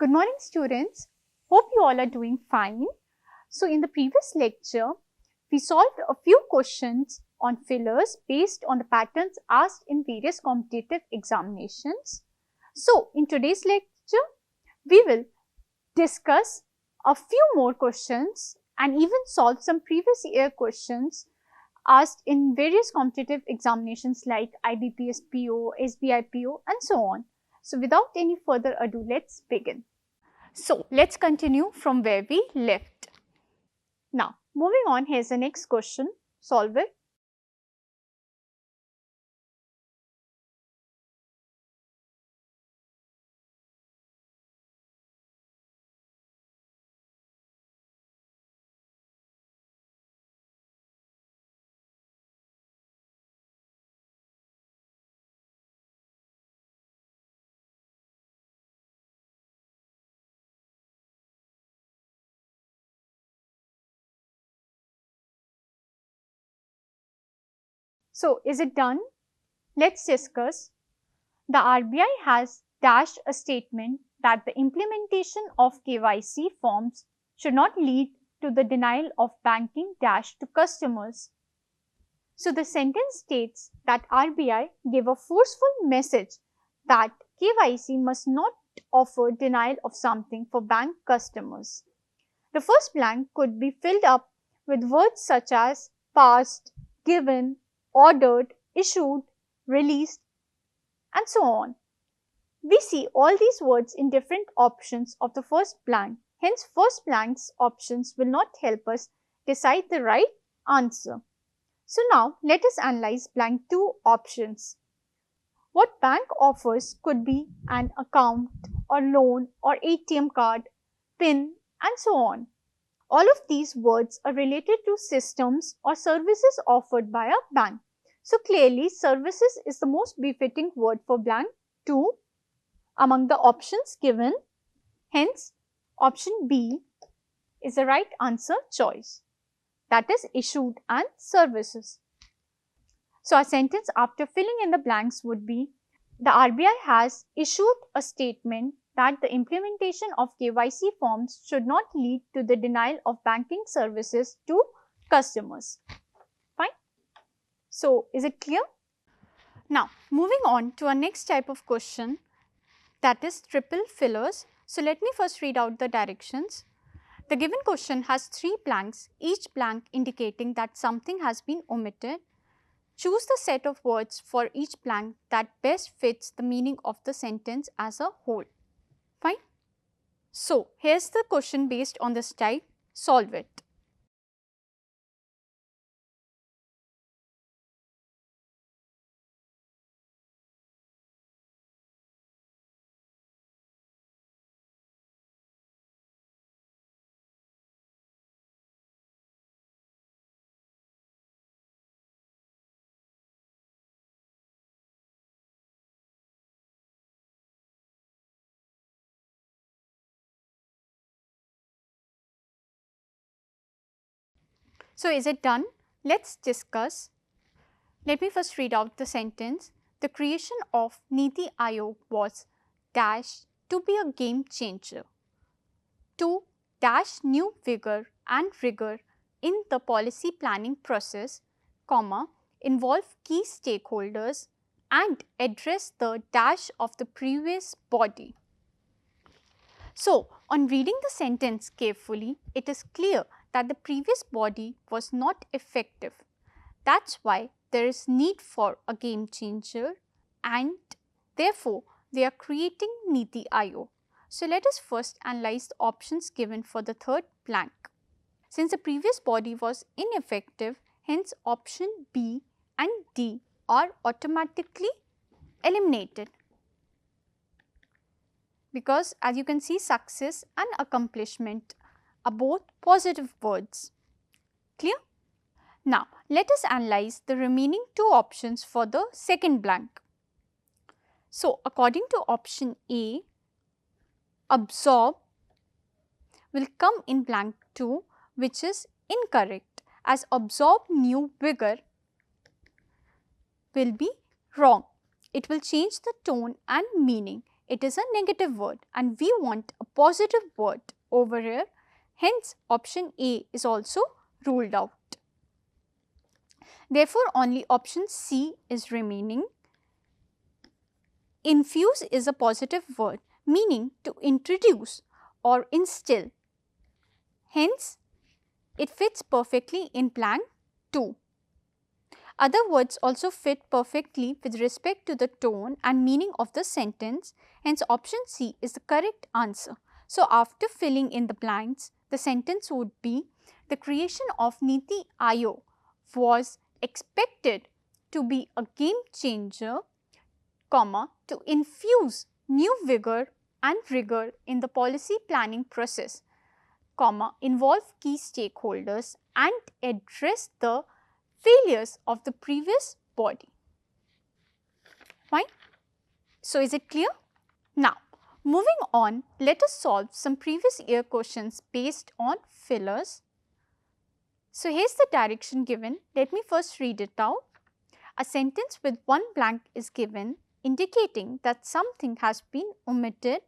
Good morning students, hope you all are doing fine. So in the previous lecture, we solved a few questions on fillers based on the patterns asked in various competitive examinations. So in today's lecture, we will discuss a few more questions and even solve some previous year questions asked in various competitive examinations like IBPS PO, SBI PO and so on. So without any further ado, let's begin. So let's continue from where we left. Now moving on, here's the next question, solve it. So is it done? Let's discuss. The RBI has dashed a statement that the implementation of KYC forms should not lead to the denial of banking dash to customers. So the sentence states that RBI gave a forceful message that KYC must not offer denial of something for bank customers. The first blank could be filled up with words such as passed, given, ordered, issued, released, and so on. We see all these words in different options of the first blank. Hence, first blank's options will not help us decide the right answer. So now, let us analyze blank 2 options. What bank offers could be an account or loan or ATM card, PIN, and so on. All of these words are related to systems or services offered by a bank. So clearly, services is the most befitting word for blank 2 among the options given. Hence, option B is the right answer choice. That is issued and services. So our sentence after filling in the blanks would be, the RBI has issued a statement that the implementation of KYC forms should not lead to the denial of banking services to customers. Fine. So is it clear? Now moving on to our next type of question, that is triple fillers. So let me first read out the directions. The given question has 3 blanks, each blank indicating that something has been omitted. Choose the set of words for each blank that best fits the meaning of the sentence as a whole. Fine. So here's the question based on this type. Solve it. So is it done? Let's discuss. Let me first read out the sentence. The creation of Niti Aayog was dash to be a game changer, to dash new vigor and rigor in the policy planning process, comma, involve key stakeholders and address the dash of the previous body. So, on reading the sentence carefully, it is clear that the previous body was not effective. That's why there is need for a game changer and therefore they are creating Niti Aayog. So let us first analyze the options given for the third blank. Since the previous body was ineffective, hence option B and D are automatically eliminated. Because as you can see, success and accomplishment are both positive words. Clear? Now, let us analyze the remaining 2 options for the second blank. So, according to option A, absorb will come in blank 2, which is incorrect, as absorb new vigor will be wrong. It will change the tone and meaning. it is a negative word and we want a positive word over here. Hence, option A is also ruled out. Therefore, only option C is remaining. Infuse is a positive word meaning to introduce or instill. Hence, it fits perfectly in blank 2. Other words also fit perfectly with respect to the tone and meaning of the sentence. Hence, option C is the correct answer. So, after filling in the blanks, the sentence would be, the creation of Niti Aayog was expected to be a game changer, comma, to infuse new vigor and rigor in the policy planning process, comma, involve key stakeholders and address the failures of the previous body. Fine. So, is it clear? Now, moving on, let us solve some previous year questions based on fillers. So, here is the direction given. Let me first read it out. A sentence with one blank is given, indicating that something has been omitted.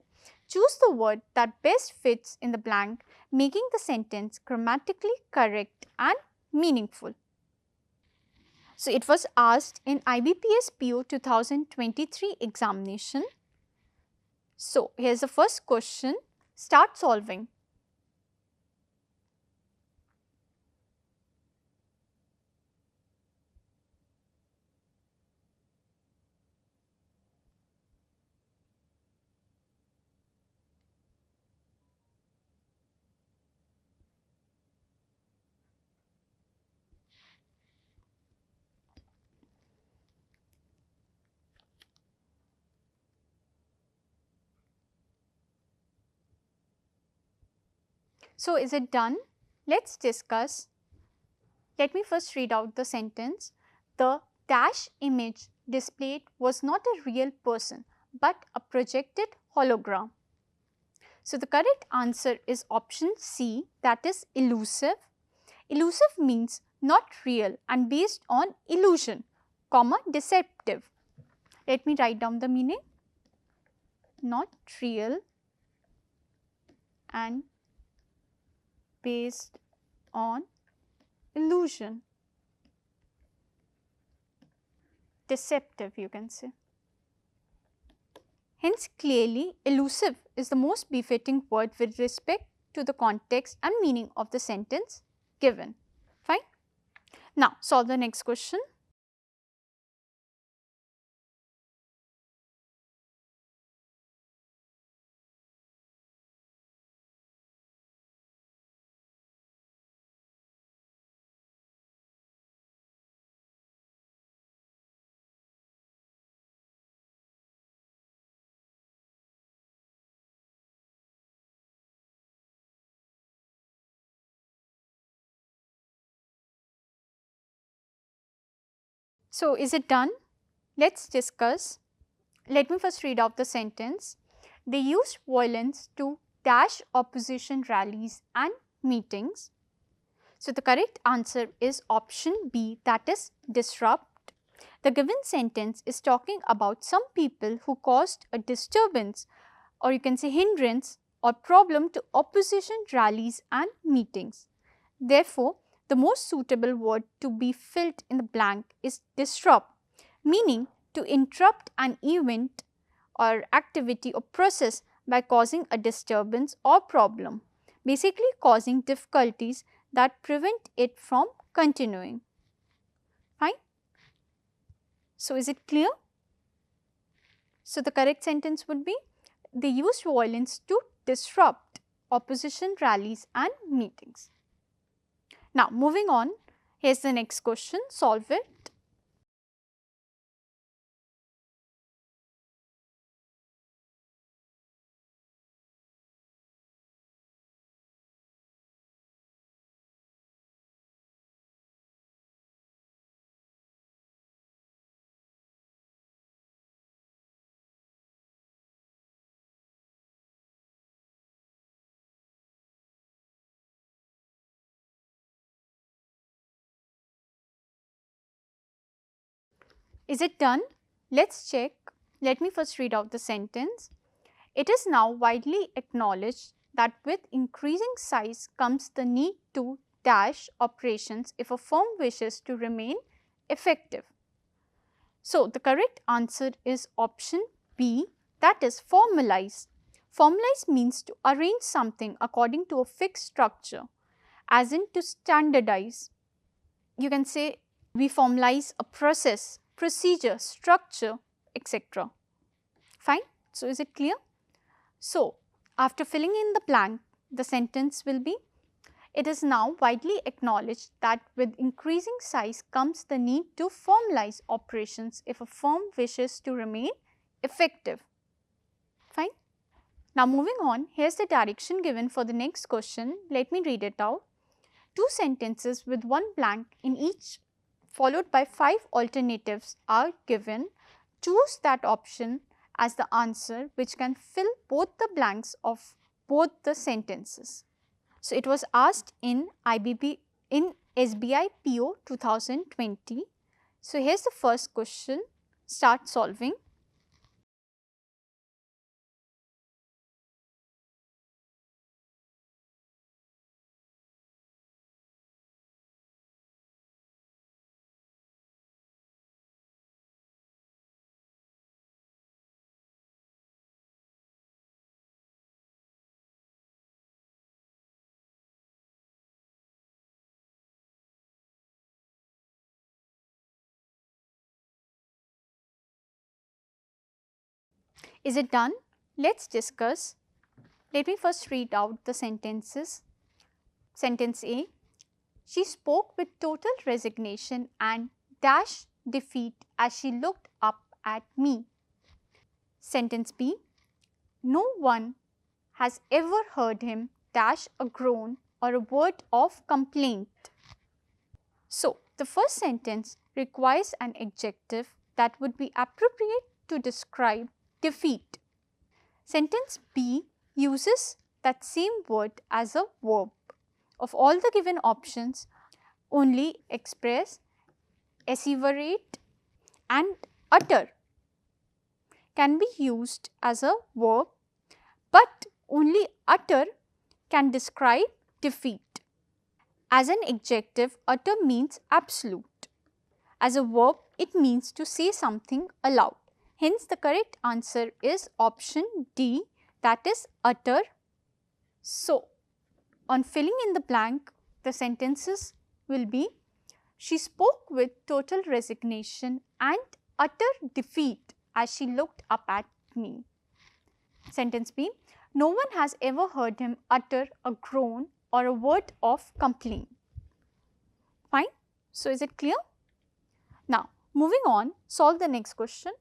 Choose the word that best fits in the blank, making the sentence grammatically correct and meaningful. So, it was asked in IBPS PO 2023 examination. So, here is the first question. Start solving. So, is it done? Let us discuss. Let me first read out the sentence. The dash image displayed was not a real person, but a projected hologram. So, the correct answer is option C, that is elusive. Elusive means not real and based on illusion, comma, deceptive. Let me write down the meaning. Not real and based on illusion, deceptive you can say. Hence, clearly elusive is the most befitting word with respect to the context and meaning of the sentence given. Fine. Now, solve the next question. So, is it done? Let us discuss. Let me first read out the sentence. They used violence to dash opposition rallies and meetings. So, the correct answer is option B, that is disrupt. The given sentence is talking about some people who caused a disturbance, or you can say hindrance or problem to opposition rallies and meetings. Therefore, the most suitable word to be filled in the blank is disrupt, meaning to interrupt an event or activity or process by causing a disturbance or problem, basically causing difficulties that prevent it from continuing. Fine. So, is it clear? So, the correct sentence would be, they used violence to disrupt opposition rallies and meetings. Now, moving on, here is the next question, solve it. Is it done? Let us check. Let me first read out the sentence. It is now widely acknowledged that with increasing size comes the need to dash operations if a firm wishes to remain effective. So, the correct answer is option B, that is formalize. Formalize means to arrange something according to a fixed structure, as in to standardize. You can say we formalize a process, procedure, structure, etc. Fine. So, is it clear? So, after filling in the blank, the sentence will be, it is now widely acknowledged that with increasing size comes the need to formalize operations if a firm wishes to remain effective. Fine. Now, moving on, here is the direction given for the next question. Let me read it out. 2 sentences with 1 blank in each followed by 5 alternatives are given. Choose that option as the answer which can fill both the blanks of both the sentences. So, it was asked in SBI PO 2020. So, here is the first question. Start solving. Is it done? Let us discuss. Let me first read out the sentences. Sentence A. She spoke with total resignation and dash defeat as she looked up at me. Sentence B. No one has ever heard him dash a groan or a word of complaint. So, the first sentence requires an adjective that would be appropriate to describe defeat. Sentence B uses that same word as a verb. Of all the given options, only express, asseverate and utter can be used as a verb, but only utter can describe defeat. As an adjective, utter means absolute. As a verb, it means to say something aloud. Hence, the correct answer is option D, that is utter. So, on filling in the blank, the sentences will be, she spoke with total resignation and utter defeat as she looked up at me. Sentence B, no one has ever heard him utter a groan or a word of complaint. Fine. So, is it clear? Now, moving on, solve the next question.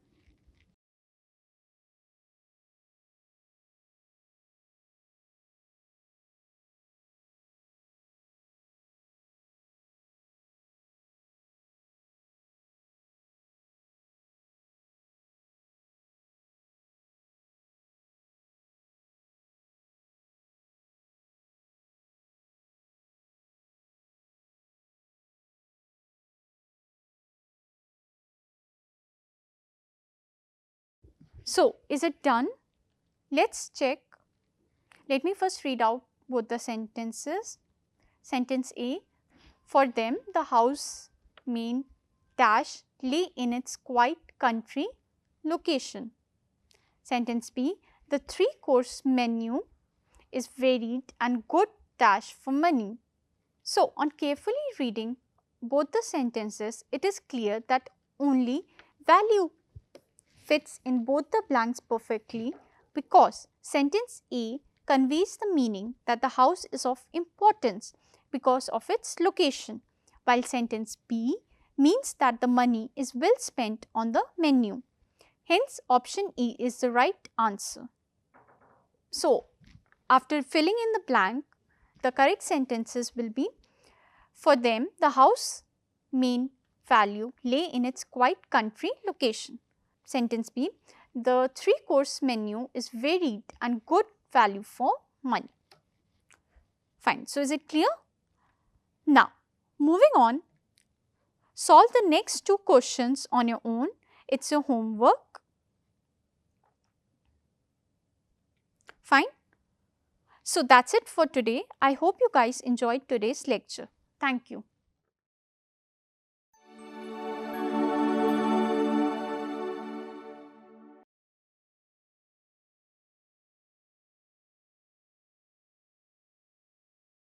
So, is it done? Let us check. Let me first read out both the sentences. Sentence A, for them the house main dash lay in its quiet country location. Sentence B, the 3-course menu is varied and good dash for money. So, on carefully reading both the sentences, it is clear that only value fits in both the blanks perfectly, because sentence A conveys the meaning that the house is of importance because of its location, while sentence B means that the money is well spent on the menu. Hence, option E is the right answer. So, after filling in the blank, the correct sentences will be, for them the house main value lay in its quiet country location. Sentence B, the 3-course menu is varied and good value for money. Fine. So, is it clear? Now, moving on, solve the next 2 questions on your own. It is your homework. Fine. So, that is it for today. I hope you guys enjoyed today's lecture. Thank you.